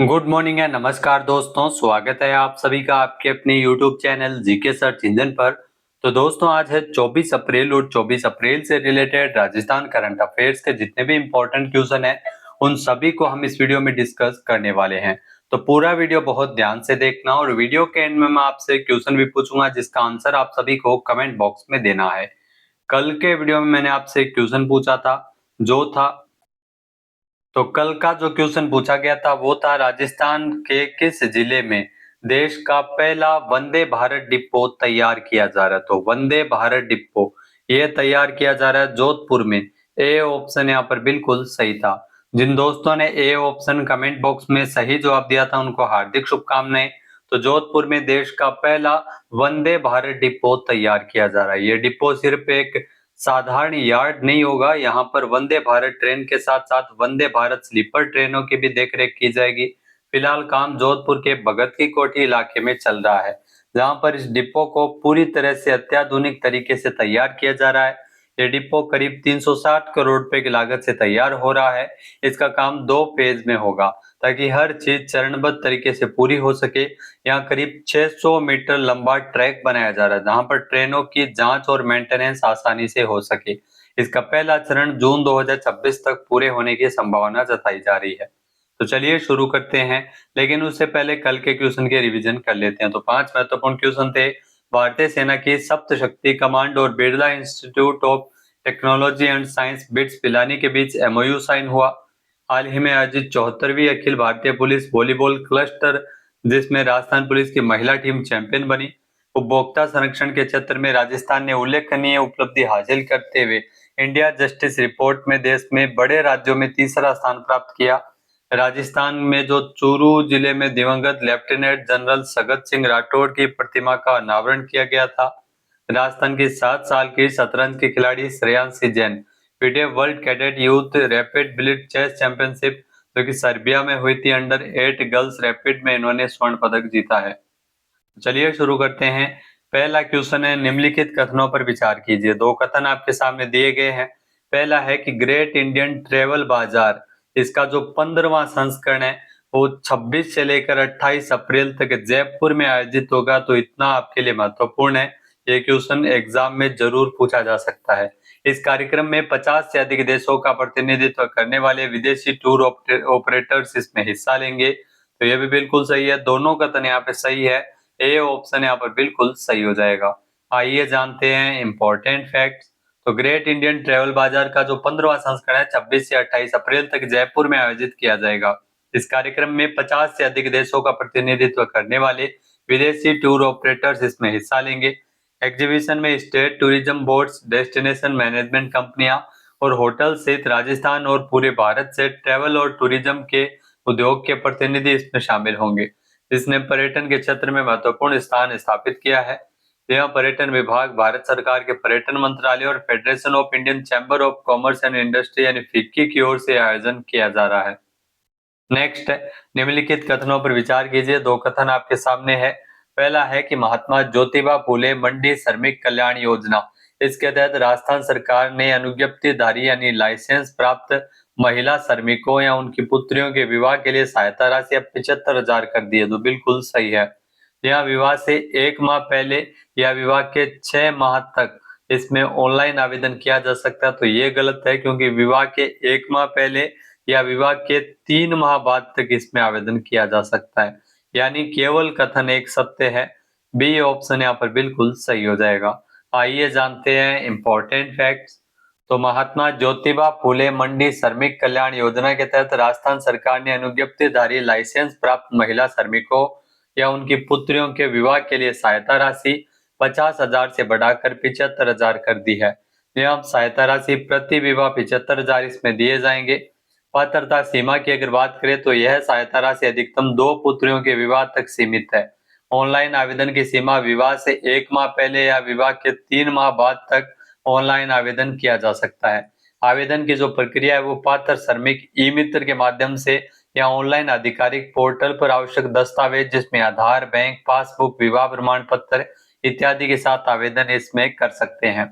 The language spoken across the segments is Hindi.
गुड मॉर्निंग है, नमस्कार दोस्तों। स्वागत है आप सभी का आपके अपने YouTube channel GK search engine पर। तो दोस्तों आज है 24 अप्रैल और 24 अप्रैल से रिलेटेड राजस्थान करंट अफेयर्स के जितने भी इंपॉर्टेंट क्वेश्चन हैं उन सभी को हम इस वीडियो में डिस्कस करने वाले हैं। तो पूरा वीडियो बहुत ध्यान से देखना और वीडियो के एंड में मैं आपसे क्वेश्चन भी पूछूंगा जिसका आंसर आप सभी को कमेंट बॉक्स में देना है। कल के वीडियो में मैंने आपसे एक क्वेश्चन पूछा था जो था तो कल का जो क्वेश्चन पूछा गया था वो था राजस्थान के किस जिले में देश का पहला वंदे भारत डिपो तैयार किया जा रहा है। तो वंदे भारत डिपो ये तैयार किया जा रहा है जोधपुर में। ए ऑप्शन यहाँ पर बिल्कुल सही था। जिन दोस्तों ने ए ऑप्शन कमेंट बॉक्स में सही जवाब दिया था उनको हार्दिक शुभकामनाएं। तो जोधपुर में देश का पहला वंदे भारत डिपो तैयार किया जा रहा है। ये डिपो सिर्फ एक साधारण यार्ड नहीं होगा, यहाँ पर वंदे भारत ट्रेन के साथ साथ वंदे भारत स्लीपर ट्रेनों की भी देखरेख की जाएगी। फिलहाल काम जोधपुर के भगत की कोठी इलाके में चल रहा है जहां पर इस डिपो को पूरी तरह से अत्याधुनिक तरीके से तैयार किया जा रहा है। ये डिपो करीब 360 करोड़ रुपए की लागत से तैयार हो रहा है। इसका काम 2 फेज में होगा ताकि हर चीज चरणबद्ध तरीके से पूरी हो सके। यहाँ करीब 600 मीटर लंबा ट्रैक बनाया जा रहा है जहां पर ट्रेनों की जांच और मेंटेनेंस आसानी से हो सके। इसका पहला चरण जून 2026 तक पूरे होने की संभावना जताई जा रही है। तो चलिए शुरू करते हैं, लेकिन उससे पहले कल के क्वेश्चन के रिवीजन कर लेते हैं। तो 5 महत्वपूर्ण क्वेश्चन थे। भारतीय सेना की सप्त शक्ति कमांड और Birla institute of technology and science bits Pilani के बीच एमओयू साइन हुआ। हाल ही में आयोजित 74वीं Akhil Bharatiya police volleyball cluster जिसमें राजस्थान पुलिस की महिला टीम चैंपियन बनी। उपभोक्ता संरक्षण के क्षेत्र में राजस्थान ने उल्लेखनीय उपलब्धि हासिल करते हुए इंडिया जस्टिस रिपोर्ट में देश में बड़े राज्यों में तीसरा स्थान प्राप्त किया। राजस्थान में जो चूरू जिले में दिवंगत लेफ्टिनेंट जनरल सगत सिंह राठौड़ की प्रतिमा का अनावरण किया गया था। राजस्थान की 7 साल की शतरंज की खिलाड़ी Shreyanshi Jain FIDE world cadet youth rapid blitz chess championship जो कि सर्बिया में हुई थी अंडर 8 गर्ल्स रैपिड में इन्होंने स्वर्ण पदक जीता है। चलिए शुरू करते हैं। पहला क्वेश्चन है निम्नलिखित कथनों पर विचार कीजिए। दो कथन आपके सामने दिए गए हैं। पहला है कि ग्रेट इंडियन ट्रेवल बाजार इसका जो 15वां संस्करण है वो 26 से लेकर 28 अप्रैल तक जयपुर में आयोजित होगा। तो इतना आपके लिए महत्वपूर्ण है, ये क्वेश्चन एग्जाम में जरूर पूछा जा सकता है। इस कार्यक्रम में 50 से अधिक देशों का प्रतिनिधित्व करने वाले विदेशी टूर ऑपरेटर्स इसमें हिस्सा लेंगे। तो ये भी बिल्कुल सही है, दोनों कथन यहाँ पे सही है। ए ऑप्शन यहाँ पर बिल्कुल सही हो जाएगा। आइए जानते हैं इंपॉर्टेंट फैक्ट्स। तो ग्रेट इंडियन ट्रेवल बाजार का जो 15वां संस्करण है 26 से 28 अप्रैल तक जयपुर में आयोजित किया जाएगा। इस कार्यक्रम में 50 से अधिक देशों का प्रतिनिधित्व करने वाले विदेशी टूर ऑपरेटर्स इसमें हिस्सा लेंगे। एग्जीबिशन में state tourism boards, destination management कंपनियां और होटल सहित राजस्थान और पूरे भारत से ट्रेवल और टूरिज्म के उद्योग के प्रतिनिधि इसमें शामिल होंगे, जिसने पर्यटन के क्षेत्र में महत्वपूर्ण स्थान स्थापित किया है। यह पर्यटन विभाग भारत सरकार के पर्यटन मंत्रालय और federation of Indian chamber of commerce and industry यानी फिक्की की ओर से आयोजन किया जा रहा है। नेक्स्ट है निम्नलिखित कथनों पर विचार कीजिए। दो कथन आपके सामने है। पहला है कि महात्मा ज्योतिबा फूले मंडी श्रमिक कल्याण योजना इसके तहत राजस्थान सरकार ने अनुज्ञप्तिधारी यानी लाइसेंस प्राप्त महिला श्रमिकों या उनकी पुत्रियों के विवाह के लिए सहायता राशि अब 75,000 कर दी है। तो बिल्कुल सही है। यह विवाह से 1 माह पहले या विवाह के 6 माह तक इसमें ऑनलाइन आवेदन किया जा सकता है। तो ये गलत है क्योंकि विवाह के 1 माह पहले या विवाह के 3 माह बाद तक इसमें आवेदन किया जा सकता है, यानी केवल कथन एक सत्य है। बी ऑप्शन यहाँ पर बिल्कुल सही हो जाएगा। आइए जानते हैं इंपॉर्टेंट फैक्ट्स। तो महात्मा ज्योतिबा फूले मंडी श्रमिक कल्याण योजना के तहत राजस्थान सरकार ने अनुज्ञप्तिधारी लाइसेंस प्राप्त महिला श्रमिकों या उनकी पुत्रियों के विवाह के लिए सहायता राशि 50,000 से बढ़ाकर 75,000 कर दी है। यह सहायता राशि प्रति विवाह 75,000 इसमें दिए जाएंगे। पात्रता सीमा की अगर बात करें तो यह सहायता राशि अधिकतम 2 पुत्रियों के विवाह तक सीमित है। ऑनलाइन आवेदन की सीमा विवाह से 1 माह पहले या विवाह के 3 माह बाद तक ऑनलाइन आवेदन किया जा सकता है। आवेदन की जो प्रक्रिया है वो पात्र श्रमिक ई मित्र के माध्यम से या ऑनलाइन आधिकारिक पोर्टल पर आवश्यक दस्तावेज जिसमें आधार, बैंक पासबुक, विवाह प्रमाण पत्र इत्यादि के साथ आवेदन इसमें कर सकते हैं।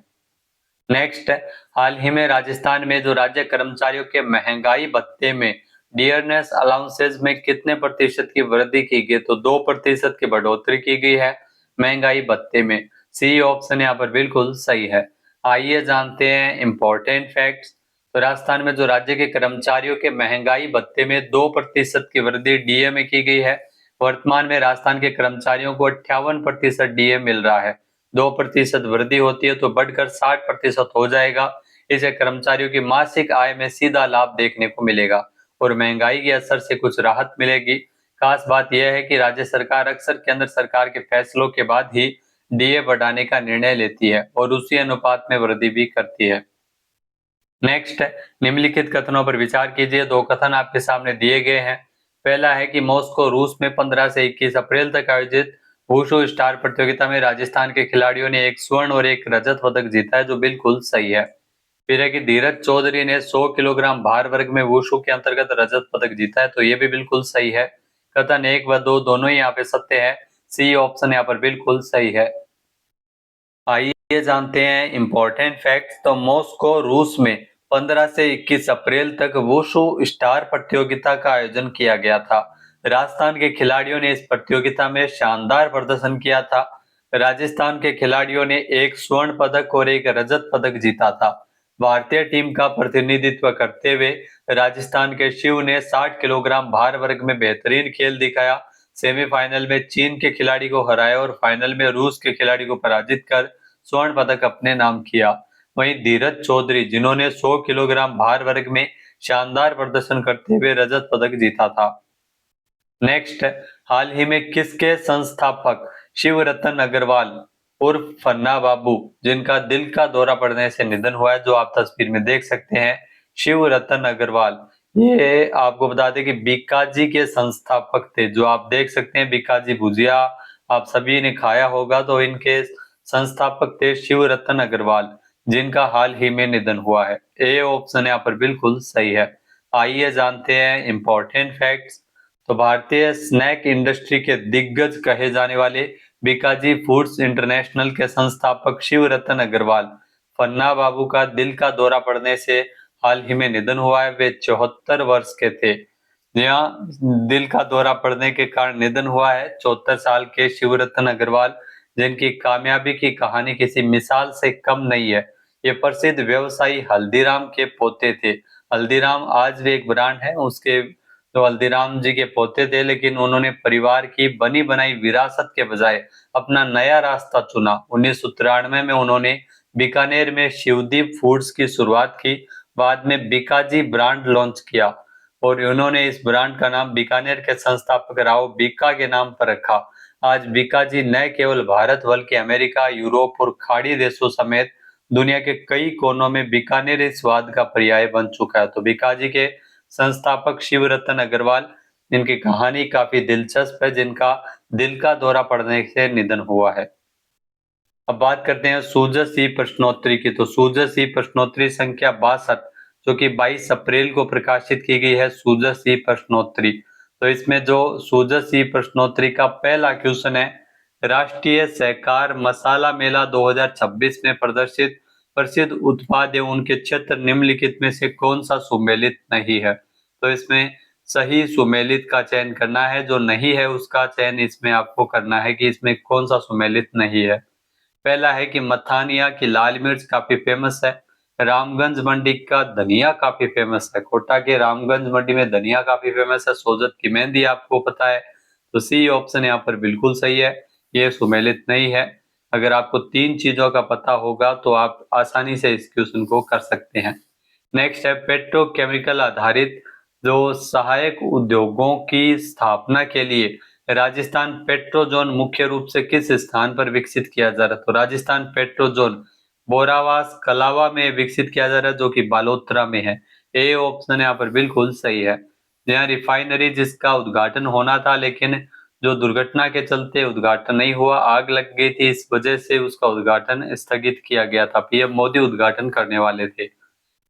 नेक्स्ट, हाल ही में राजस्थान में जो राज्य कर्मचारियों के महंगाई भत्ते में डियरनेस अलाउंसेस में कितने प्रतिशत की वृद्धि की गई, तो 2% की बढ़ोतरी की गई है महंगाई भत्ते में। सी ऑप्शन यहाँ पर बिल्कुल सही है। आइए जानते हैं इम्पोर्टेंट फैक्ट्स। तो राजस्थान में जो राज्य के कर्मचारियों के महंगाई भत्ते में 2% की वृद्धि डीए में की गई है। वर्तमान में राजस्थान के कर्मचारियों को 58% डीए मिल रहा है। 2% वृद्धि होती है तो बढ़कर 60% हो जाएगा। इसे कर्मचारियों की मासिक आय में सीधा लाभ देखने को मिलेगा और महंगाई के असर से कुछ राहत मिलेगी। खास बात यह है कि राज्य सरकार अक्सर केंद्र सरकार के फैसलों के बाद ही डीए बढ़ाने का निर्णय लेती है और उसी अनुपात में वृद्धि भी करती है। नेक्स्ट है, निम्नलिखित कथनों पर विचार कीजिए। दो कथन आपके सामने दिए गए हैं। पहला है कि मॉस्को रूस में 15 से 21 अप्रैल तक आयोजित वुशु स्टार प्रतियोगिता में राजस्थान के खिलाड़ियों ने एक स्वर्ण और एक रजत पदक जीता है, जो बिल्कुल सही है। फिर है कि धीरज चौधरी ने 100 किलोग्राम भार वर्ग में वुशु के अंतर्गत रजत पदक जीता है, तो ये भी बिल्कुल सही है। कथन 1 व 2 दोनों ही यहाँ पे सत्य है। सी ऑप्शन यहाँ पर बिल्कुल सही है। आइए जानते हैं इम्पोर्टेंट फैक्ट्स। तो मॉस्को रूस में 15 से 21 अप्रैल तक वुशु स्टार प्रतियोगिता का आयोजन किया गया था। राजस्थान के खिलाड़ियों ने इस प्रतियोगिता में शानदार प्रदर्शन किया था। राजस्थान के खिलाड़ियों ने एक स्वर्ण पदक और एक रजत पदक जीता था। भारतीय टीम का प्रतिनिधित्व करते हुए राजस्थान के शिव ने 60 किलोग्राम भार वर्ग में बेहतरीन खेल दिखाया। सेमीफाइनल में चीन के खिलाड़ी को हराया और फाइनल में रूस के खिलाड़ी को पराजित कर स्वर्ण पदक अपने नाम किया। वहीं धीरज चौधरी, जिन्होंने 100 किलोग्राम भार वर्ग में शानदार प्रदर्शन करते हुए रजत पदक जीता था। नेक्स्ट, हाल ही में किसके संस्थापक शिव रतन अग्रवाल उर्फ फन्ना बाबू, जिनका दिल का दौरा पड़ने से निधन हुआ है, जो आप तस्वीर में देख सकते हैं, शिव रतन अग्रवाल, ये आपको बता दें कि बीकाजी के संस्थापक थे। जो आप देख सकते हैं बीकाजी भुजिया आप सभी ने खाया होगा, तो इनके संस्थापक थे शिव रतन अग्रवाल, जिनका हाल ही में निधन हुआ है। ए ऑप्शन यहाँ पर बिल्कुल सही है। आइए जानते हैं इम्पोर्टेंट फैक्ट्स। तो भारतीय स्नैक इंडस्ट्री के दिग्गज कहे जाने वाले बीकाजी फूड्स इंटरनेशनल के संस्थापक शिव रतन अग्रवाल फन्ना बाबू का दिल का दौरा पड़ने से हाल ही में निधन हुआ है। वे 74 वर्ष के थे। यहाँ दिल का दौरा पड़ने के कारण निधन हुआ है 74 साल के शिव रतन अग्रवाल, जिनकी कामयाबी की कहानी किसी मिसाल से कम नहीं है। ये प्रसिद्ध व्यवसायी हल्दीराम के पोते थे। हल्दीराम आज भी एक ब्रांड है, उसके तो हल्दीराम जी के पोते थे, लेकिन उन्होंने परिवार की बनी बनाई विरासत के बजाय अपना नया रास्ता चुना। 1993 में उन्होंने बीकानेर में शिवदीप फूड्स की शुरुआत की। बाद में बीकाजी ब्रांड लॉन्च किया और उन्होंने इस ब्रांड का नाम बीकानेर के संस्थापक राव बीका के नाम पर रखा। आज बीकाजी न केवल भारत बल्कि अमेरिका, यूरोप और खाड़ी देशों समेत दुनिया के कई कोनों में बीकानेरी स्वाद का पर्याय बन चुका है। तो बीकाजी के संस्थापक शिव रतन अग्रवाल, इनकी कहानी काफी दिलचस्प है, जिनका दिल का दौरा पड़ने से निधन हुआ है। अब बात करते हैं सूजस ई प्रश्नोत्तरी की। तो सूजस ई प्रश्नोत्तरी संख्या 62, जो कि 22 अप्रैल को प्रकाशित की गई है, सूजस ई प्रश्नोत्तरी। तो इसमें जो सूजस ई प्रश्नोत्तरी का पहला क्वेश्चन है, राष्ट्रीय सहकार मसाला मेला 2026 में प्रदर्शित प्रसिद्ध उत्पाद एवं उनके क्षेत्र निम्नलिखित में से कौन सा सुमेलित नहीं है। तो इसमें सही सुमेलित का चयन करना है, जो नहीं है उसका चयन इसमें आपको करना है कि इसमें कौन सा सुमेलित नहीं है। पहला है कि मथानिया की लाल मिर्च काफी फेमस है। रामगंज मंडी का धनिया काफी फेमस है। कोटा के रामगंज मंडी में धनिया काफी फेमस है। सोजत की मेहंदी आपको पता है। तो सी ऑप्शन यहाँ पर बिल्कुल सही है, ये सुमेलित नहीं है। अगर आपको 3 चीजों का पता होगा तो आप आसानी से इस क्वेश्चन को कर सकते हैं। नेक्स्ट है, पेट्रोकेमिकल आधारित जो सहायक उद्योगों की स्थापना के लिए राजस्थान पेट्रोजोन मुख्य रूप से किस स्थान पर विकसित किया जा रहा है। तो राजस्थान पेट्रोजोन बोरावास कलावा में विकसित किया जा रहा है, जो कि बालोतरा में है। ए ऑप्शन यहाँ पर बिल्कुल सही है। यहाँ रिफाइनरी जिसका उद्घाटन होना था, लेकिन जो दुर्घटना के चलते उद्घाटन नहीं हुआ, आग लग गई थी, इस वजह से उसका उद्घाटन स्थगित किया गया था। पीएम मोदी उद्घाटन करने वाले थे।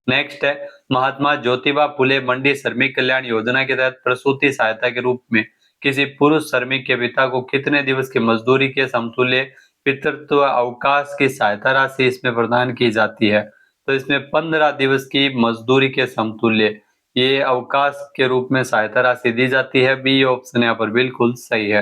नेक्स्ट है, महात्मा ज्योतिबा फुले मंडी श्रमिक कल्याण योजना के तहत प्रसूति सहायता के रूप में किसी पुरुष श्रमिक के पिता को कितने दिवस की मजदूरी के समतुल्य पितृत्व अवकाश की सहायता राशि इसमें प्रदान की जाती है। तो इसमें 15 दिवस की मजदूरी के समतुल्य ये अवकाश के रूप में सहायता राशि दी जाती है। बी ऑप्शन यहाँ पर बिल्कुल सही है।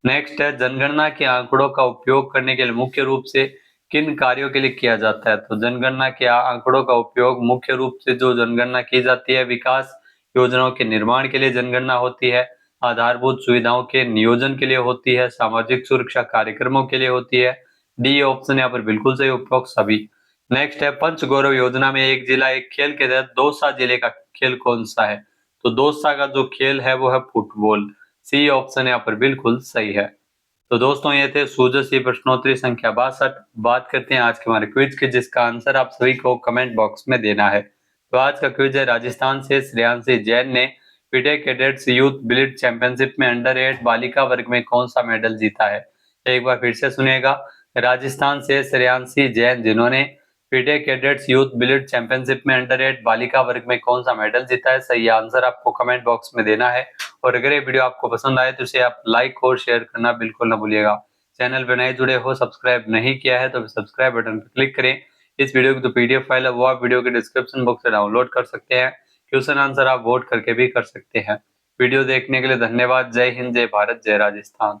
नेक्स्ट है, जनगणना के आंकड़ों का उपयोग करने के लिए मुख्य रूप से किन कार्यों के लिए किया जाता है? तो जनगणना के आंकड़ों का उपयोग मुख्य रूप से जो जनगणना की जाती है, विकास योजनाओं के निर्माण के लिए जनगणना होती है, आधारभूत सुविधाओं के नियोजन के लिए होती है, सामाजिक सुरक्षा कार्यक्रमों के लिए होती है। डी ऑप्शन यहाँ पर बिल्कुल सही, उपरोक्त सभी। नेक्स्ट है, पंच गौरव योजना में एक जिला एक खेल के तहत दौसा जिले का खेल कौन सा है? तो दौसा का जो खेल है वो है फुटबॉल। सी ऑप्शन यहाँ पर बिल्कुल सही है। तो दोस्तों ये थे सूजस प्रश्नोत्तरी संख्या 62। बात करते हैं आज के हमारे क्विज के, जिसका आंसर आप सभी को कमेंट बॉक्स में देना है। तो आज का क्विज है, राजस्थान से श्रेयांशी जैन ने फिडे कैडेट्स यूथ बिलिट चैंपियनशिप में अंडर-8 बालिका वर्ग में कौन सा मेडल जीता है? एक बार फिर से सुनिएगा। राजस्थान से श्रेयांशी जैन, जिन्होंने फिडे कैडेट्स यूथ बिलिट चैंपियनशिप में अंडर-8 बालिका वर्ग में कौन सा मेडल जीता है? सही आंसर आपको कमेंट बॉक्स में देना है। और अगर ये वीडियो आपको पसंद आए तो इसे आप लाइक और शेयर करना बिल्कुल ना भूलिएगा। चैनल पर नए जुड़े हो, सब्सक्राइब नहीं किया है तो सब्सक्राइब बटन पर क्लिक करें। इस वीडियो की जो पीडीएफ फाइल है वो आप वीडियो के डिस्क्रिप्शन बॉक्स से डाउनलोड कर सकते हैं। क्वेश्चन आंसर आप वोट करके भी कर सकते हैं। वीडियो देखने के लिए धन्यवाद। जय हिंद, जय भारत, जय राजस्थान।